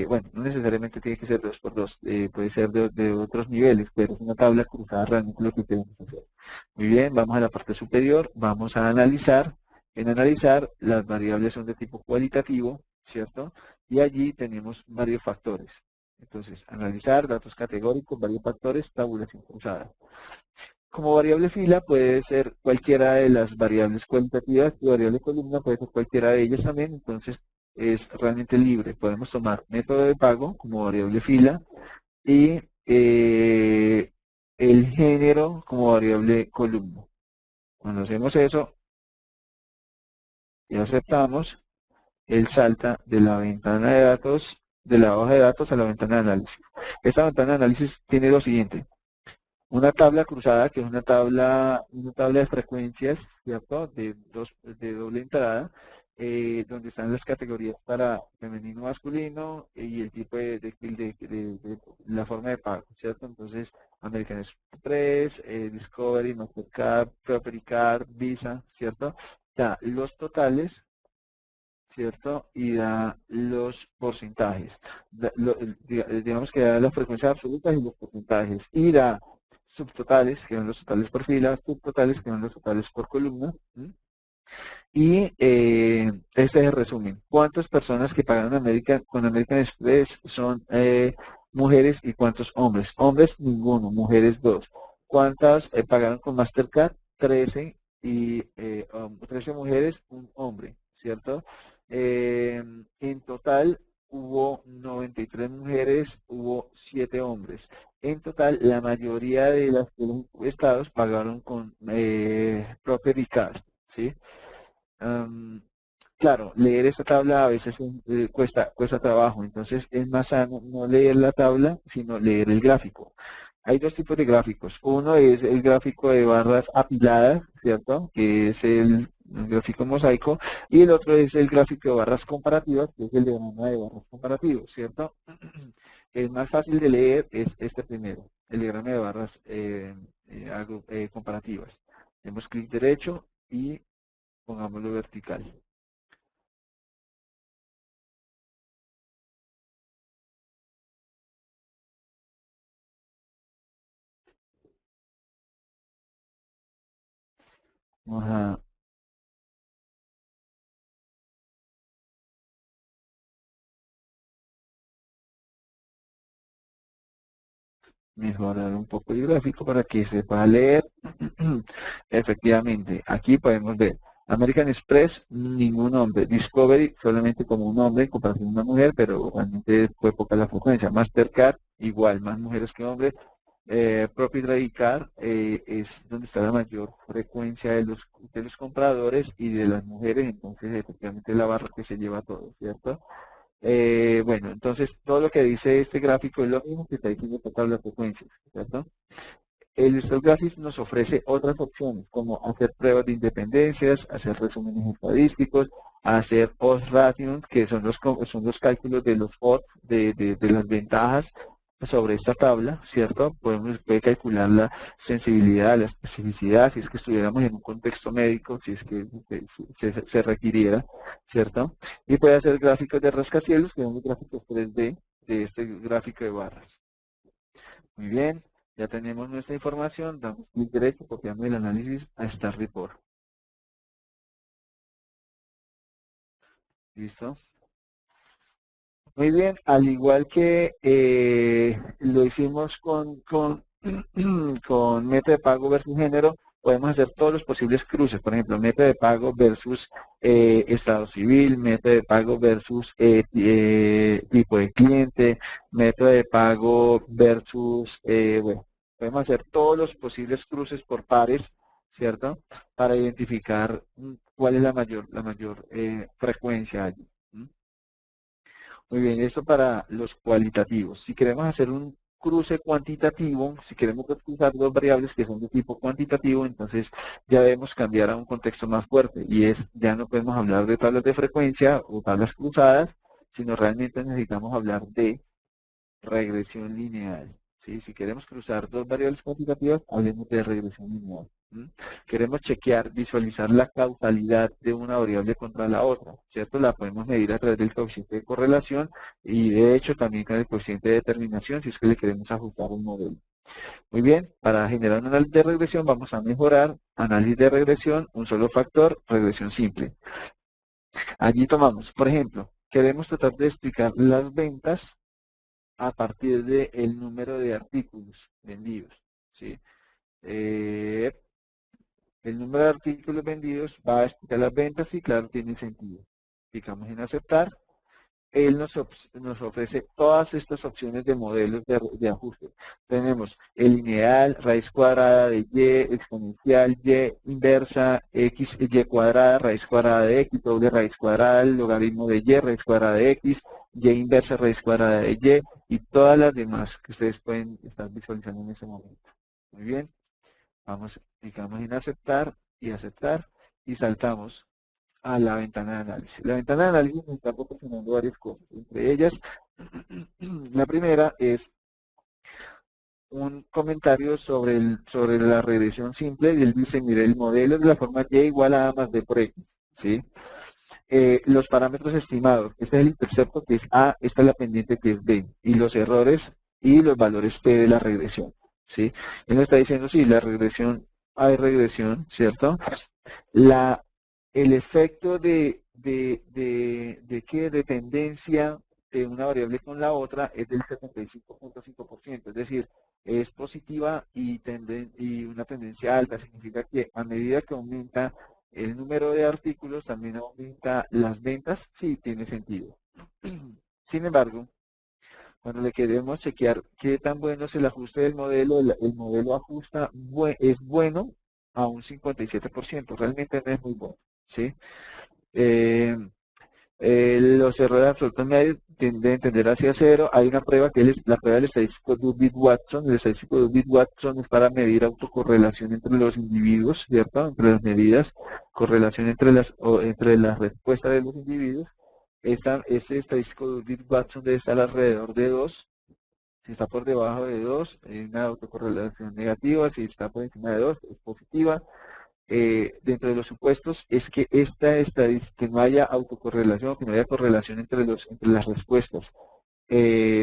Bueno, no necesariamente tiene que ser 2 por 2, puede ser de otros niveles, pero es una tabla cruzada realmente lo que queremos hacer. Muy bien, vamos a la parte superior, vamos a analizar. En analizar, las variables son de tipo cualitativo, ¿cierto? Y allí tenemos varios factores. Entonces, analizar datos categóricos, varios factores, tabulación cruzada. como variable fila puede ser cualquiera de las variables cualitativas y variable columna puede ser cualquiera de ellas también, entonces es realmente libre. Podemos tomar método de pago como variable fila y el género como variable columna. Cuando hacemos eso y aceptamos, él salta de la ventana de datos, de la hoja de datos a la ventana de análisis. Esta ventana de análisis tiene lo siguiente: una tabla cruzada, que es una tabla de frecuencias, ¿cierto? De doble entrada, donde están las categorías para femenino, masculino y el tipo de la forma de pago, ¿cierto? Entonces, American Express, Discovery, Mastercard, Property Card, Visa, ¿cierto? Da los totales, ¿cierto? Y da los porcentajes. Digamos que da las frecuencias absolutas y los porcentajes. Y da subtotales, que son los totales por fila, subtotales, que son los totales por columna. ¿Sí? Y este es el resumen. ¿Cuántas personas que pagaron con American Express son mujeres y cuántos hombres? Hombres, ninguno. Mujeres, dos. ¿Cuántas pagaron con Mastercard? 13 y 13 mujeres, un hombre, ¿cierto? En total hubo 93 mujeres, hubo 7 hombres. En total, la mayoría de los estados pagaron con Property Card, ¿sí? Am, claro, leer esta tabla a veces cuesta trabajo, entonces es más sano no leer la tabla, sino leer el gráfico. Hay dos tipos de gráficos. Uno es el gráfico de barras apiladas, ¿cierto? Que es el gráfico mosaico, y el otro es el gráfico de barras comparativas, que es el diagrama de barras comparativos, ¿cierto? El más fácil de leer es este primero, el diagrama de barras comparativas. Demos clic derecho y pongámoslo vertical. Vamos a mejorar un poco el gráfico para que se pueda leer. Efectivamente, aquí podemos ver American Express, ningún hombre. Discovery, solamente como un hombre en comparación a una mujer, pero realmente fue poca la frecuencia. Mastercard, igual, más mujeres que hombres. Proprietary Card es donde está la mayor frecuencia de los compradores y de las mujeres, entonces efectivamente es la barra que se lleva todo, ¿cierto? Bueno, entonces todo lo que dice este gráfico es lo mismo que está diciendo esta tabla de frecuencias, ¿cierto? El Stochastic Graphics nos ofrece otras opciones, como hacer pruebas de independencias, hacer resúmenes estadísticos, hacer odds ratio, que son los cálculos de los odds, de las ventajas sobre esta tabla, ¿cierto? Puede calcular la sensibilidad, la especificidad, si es que estuviéramos en un contexto médico, si es que se requiriera, ¿cierto? Y puede hacer gráficos de rascacielos, que son los gráficos 3D de este gráfico de barras. Muy bien, ya tenemos nuestra información, damos clic derecho, copiamos el análisis a Star Report. ¿Listo? Muy bien, al igual que lo hicimos con método de pago versus género, podemos hacer todos los posibles cruces. Por ejemplo, método de pago versus estado civil, método de pago versus tipo de cliente, método de pago versus, bueno, podemos hacer todos los posibles cruces por pares, ¿cierto? Para identificar cuál es la mayor frecuencia allí. Muy bien, esto para los cualitativos. Si queremos hacer un cruce cuantitativo, si queremos cruzar dos variables que son de tipo cuantitativo, entonces ya debemos cambiar a un contexto más fuerte y es, ya no podemos hablar de tablas de frecuencia o tablas cruzadas, sino realmente necesitamos hablar de regresión lineal. ¿Sí? Si queremos cruzar dos variables cuantitativas, hablemos de regresión lineal. Queremos chequear, visualizar la causalidad de una variable contra la otra, ¿cierto? La podemos medir a través del coeficiente de correlación y de hecho también con el coeficiente de determinación si es que le queremos ajustar un modelo. Muy bien, para generar un análisis de regresión vamos a mejorar análisis de regresión, un solo factor, regresión simple. Allí tomamos, por ejemplo, queremos tratar de explicar las ventas a partir del número de artículos vendidos, ¿sí? Eh, el número de artículos vendidos va a explicar las ventas y claro, tiene sentido. Clicamos en aceptar. Él nos ofrece todas estas opciones de modelos de ajuste. Tenemos el lineal, raíz cuadrada de y, exponencial, y inversa, x, y cuadrada, raíz cuadrada de x, doble raíz cuadrada, el logaritmo de y, raíz cuadrada de x, y inversa, raíz cuadrada de y todas las demás que ustedes pueden estar visualizando en ese momento. Muy bien, clicamos en aceptar y saltamos a la ventana de análisis. La ventana de análisis nos está proporcionando varias cosas. Entre ellas, la primera es un comentario sobre la regresión simple y él dice, mire, el modelo es de la forma y igual a más b por x. ¿Sí? Los parámetros estimados, este es el intercepto que es A, esta es la pendiente que es B, y los errores y los valores P de la regresión. ¿Sí? Él nos está diciendo, sí, la regresión, hay regresión, ¿cierto? El efecto de tendencia de una variable con la otra es del 75.5%, es decir, es positiva y una tendencia alta, significa que a medida que aumenta el número de artículos, también aumenta las ventas, sí tiene sentido. Sin embargo, cuando le queremos chequear qué tan bueno es el ajuste del modelo, el modelo es bueno a un 57%, realmente no es muy bueno. ¿Sí? Eh, los errores absolutos medios tienden a tender hacia cero. Hay una prueba que es la prueba del estadístico Durbin-Watson. El estadístico Durbin-Watson es para medir autocorrelación entre los individuos, ¿cierto? Entre las medidas, correlación entre las respuestas de los individuos. Este estadístico Durbin-Watson debe estar alrededor de 2. Si está por debajo de 2, hay una autocorrelación negativa. Si está por encima de 2, es positiva. Dentro de los supuestos es que que no haya autocorrelación, que no haya correlación entre las respuestas.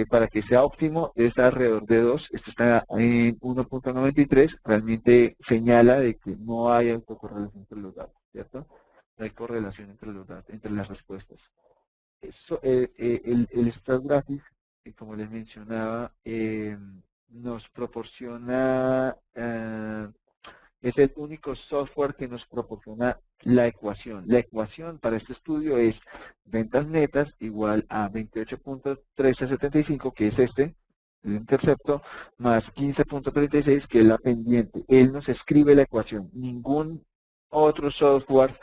Para que sea óptimo, debe estar alrededor de 2. Esto está en 1.93. Realmente señala de que no hay autocorrelación entre los datos, ¿cierto? No hay correlación entre los datos, entre las respuestas. El StatGraphics, como les mencionaba, nos proporciona es el único software que nos proporciona la ecuación. La ecuación para este estudio es ventas netas igual a 28.1375, que es el intercepto, más 15.36, que es la pendiente. Él nos escribe la ecuación. Ningún otro software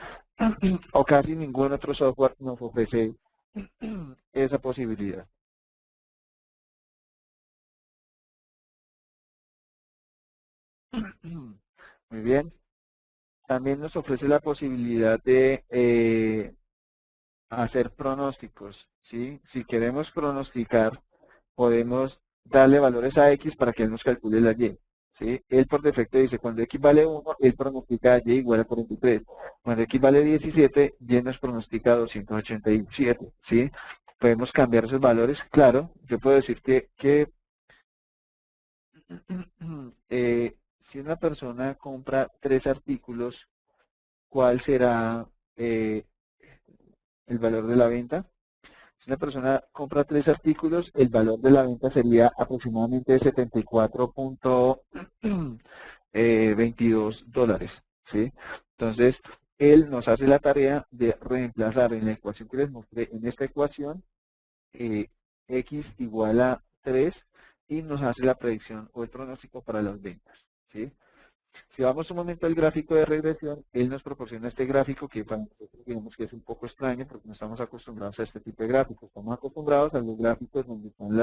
o casi ningún otro software nos ofrece esa posibilidad. Muy bien. También nos ofrece la posibilidad de hacer pronósticos, ¿sí? Si queremos pronosticar, podemos darle valores a X para que él nos calcule la Y, ¿sí? Él por defecto dice, cuando X vale 1, él pronostica Y igual a 43. Cuando X vale 17, Y nos pronostica 287, ¿sí? Podemos cambiar esos valores, claro. Yo puedo decir que si una persona compra 3 artículos, ¿cuál será el valor de la venta? Si una persona compra 3 artículos, el valor de la venta sería aproximadamente $74.22, ¿sí? Entonces, él nos hace la tarea de reemplazar en la ecuación que les mostré, en esta ecuación, X igual a 3 y nos hace la predicción o el pronóstico para las ventas, ¿sí? Si vamos un momento al gráfico de regresión, él nos proporciona este gráfico que para nosotros digamos que es un poco extraño porque no estamos acostumbrados a este tipo de gráficos. Estamos acostumbrados a los gráficos donde están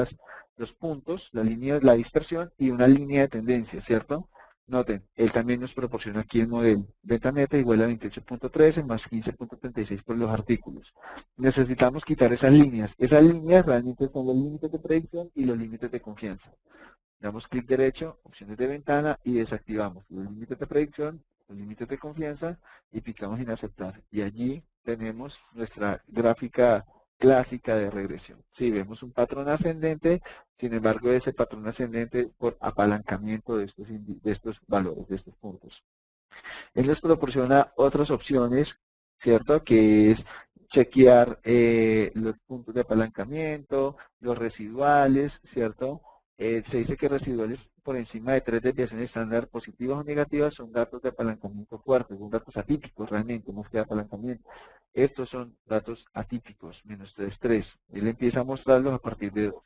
los puntos, la línea, la dispersión y una línea de tendencia, ¿cierto? Noten, él también nos proporciona aquí el modelo. Beta neta igual a 28.13 más 15.36 por los artículos. Necesitamos quitar esas líneas. Esas líneas realmente son los límites de predicción y los límites de confianza. Damos clic derecho, opciones de ventana y desactivamos los límites de predicción, los límites de confianza y picamos en aceptar. Y allí tenemos nuestra gráfica clásica de regresión. Si vemos un patrón ascendente, sin embargo ese patrón ascendente por apalancamiento de estos valores, de estos puntos. Él nos proporciona otras opciones, ¿cierto? Que es chequear los puntos de apalancamiento, los residuales, ¿cierto? Se dice que residuales por encima de 3 desviaciones estándar positivas o negativas son datos de apalancamiento fuertes, son datos atípicos realmente, no es que apalancamiento. Estos son datos atípicos, -3. Él empieza a mostrarlos a partir de 2.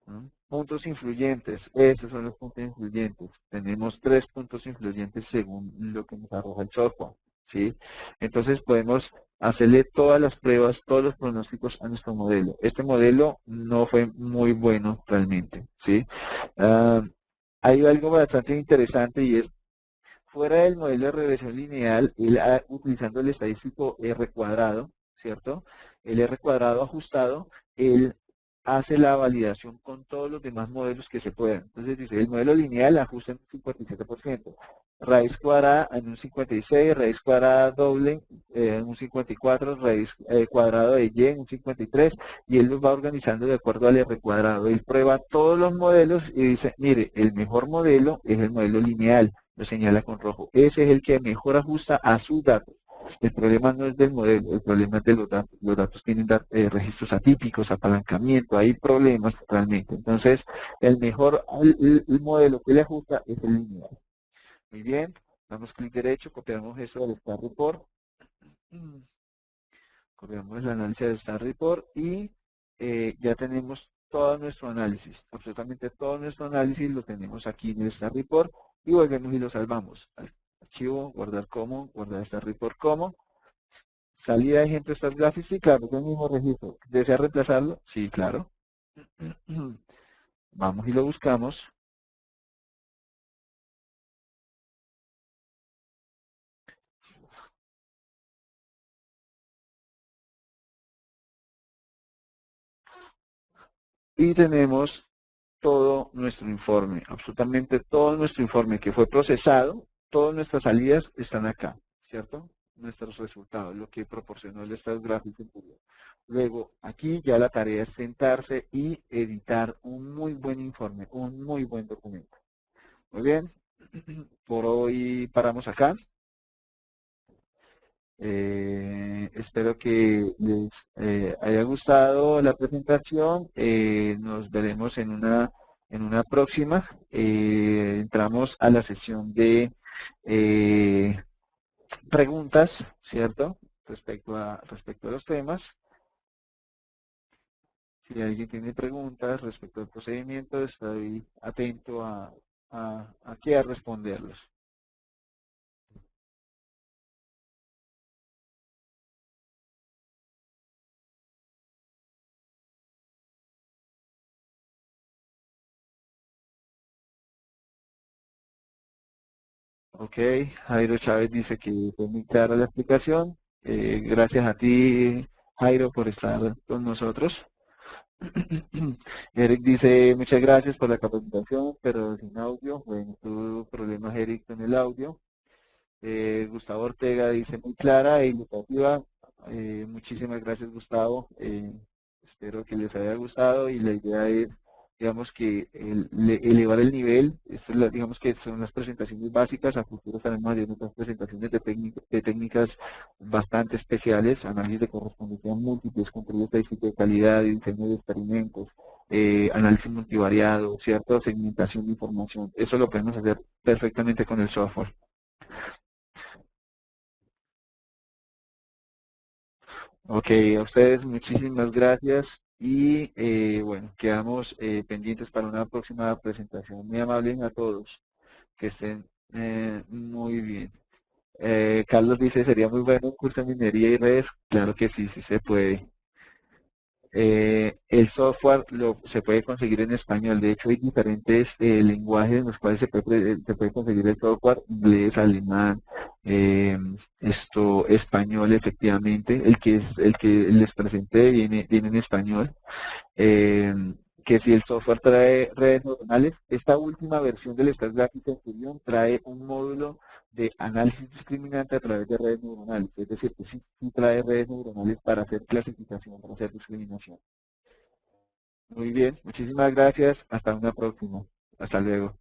¿Mm? Puntos influyentes, esos son los puntos influyentes. Tenemos 3 puntos influyentes según lo que nos arroja el software, ¿sí? Entonces podemos hacerle todas las pruebas, todos los pronósticos a nuestro modelo. Este modelo no fue muy bueno realmente, ¿sí? Ah, hay algo bastante interesante y es, fuera del modelo de regresión lineal, él, utilizando el estadístico R cuadrado, ¿cierto? El R cuadrado ajustado, él hace la validación con todos los demás modelos que se puedan. Entonces dice, el modelo lineal ajusta en un 57%, raíz cuadrada en un 56%, raíz cuadrada doble en un 54%, raíz cuadrada de y en un 53%, y él los va organizando de acuerdo al R cuadrado. Él prueba todos los modelos y dice, mire, el mejor modelo es el modelo lineal, lo señala con rojo. Ese es el que mejor ajusta a sus datos. El problema no es del modelo, el problema es de los datos. Los datos tienen registros atípicos, apalancamiento, hay problemas realmente. Entonces, el mejor el modelo que le ajusta es el lineal. Muy bien, damos clic derecho, copiamos eso del Star Report. Copiamos el análisis del Star Report y ya tenemos todo nuestro análisis. Absolutamente todo nuestro análisis lo tenemos aquí en el Star Report y volvemos y lo salvamos. Archivo, guardar como, guardar Star Report como. Salida de ejemplo Star Graphics, sí, claro, es el mismo registro. ¿Desea reemplazarlo? Sí, claro. Vamos y lo buscamos. Y tenemos todo nuestro informe, absolutamente todo nuestro informe que fue procesado, todas nuestras salidas están acá, ¿cierto? Nuestros resultados, lo que proporcionó el Star Graphics anterior. Luego, aquí ya la tarea es sentarse y editar un muy buen informe, un muy buen documento. Muy bien, por hoy paramos acá. Espero que les haya gustado la presentación. Nos veremos en una próxima. Entramos a la sesión de preguntas, ¿cierto? Respecto a los temas. Si alguien tiene preguntas respecto al procedimiento, estoy atento aquí a responderlos. Ok, Jairo Chávez dice que fue muy clara la explicación. Gracias a ti, Jairo, por estar con nosotros. Eric dice, muchas gracias por la capacitación, pero sin audio. Bueno, tuvo problemas Eric con el audio. Gustavo Ortega dice, muy clara e ilustrativa. Muchísimas gracias, Gustavo. Espero que les haya gustado y la idea es, digamos, que elevar el nivel. Esto es digamos que son las presentaciones básicas. A futuro estaremos haciendo otras presentaciones de técnicas bastante especiales, análisis de correspondencia múltiples, control estadístico de calidad, diseño de experimentos, análisis multivariado, cierta segmentación de información. Eso lo podemos hacer perfectamente con el software. Ok, a ustedes muchísimas gracias y bueno, quedamos pendientes para una próxima presentación. Muy amables a todos, que estén muy bien. Carlos dice, sería muy bueno un curso de minería y redes. Claro que sí, sí se puede. El software se puede conseguir en español. De hecho, hay diferentes lenguajes en los cuales se puede conseguir el software: inglés, alemán, español, efectivamente. El que les presenté viene en español. eh, que si el software trae redes neuronales, esta última versión del Star Graphics Centurion trae un módulo de análisis discriminante a través de redes neuronales, es decir, que sí trae redes neuronales para hacer clasificación, para hacer discriminación. Muy bien, muchísimas gracias, hasta una próxima, hasta luego.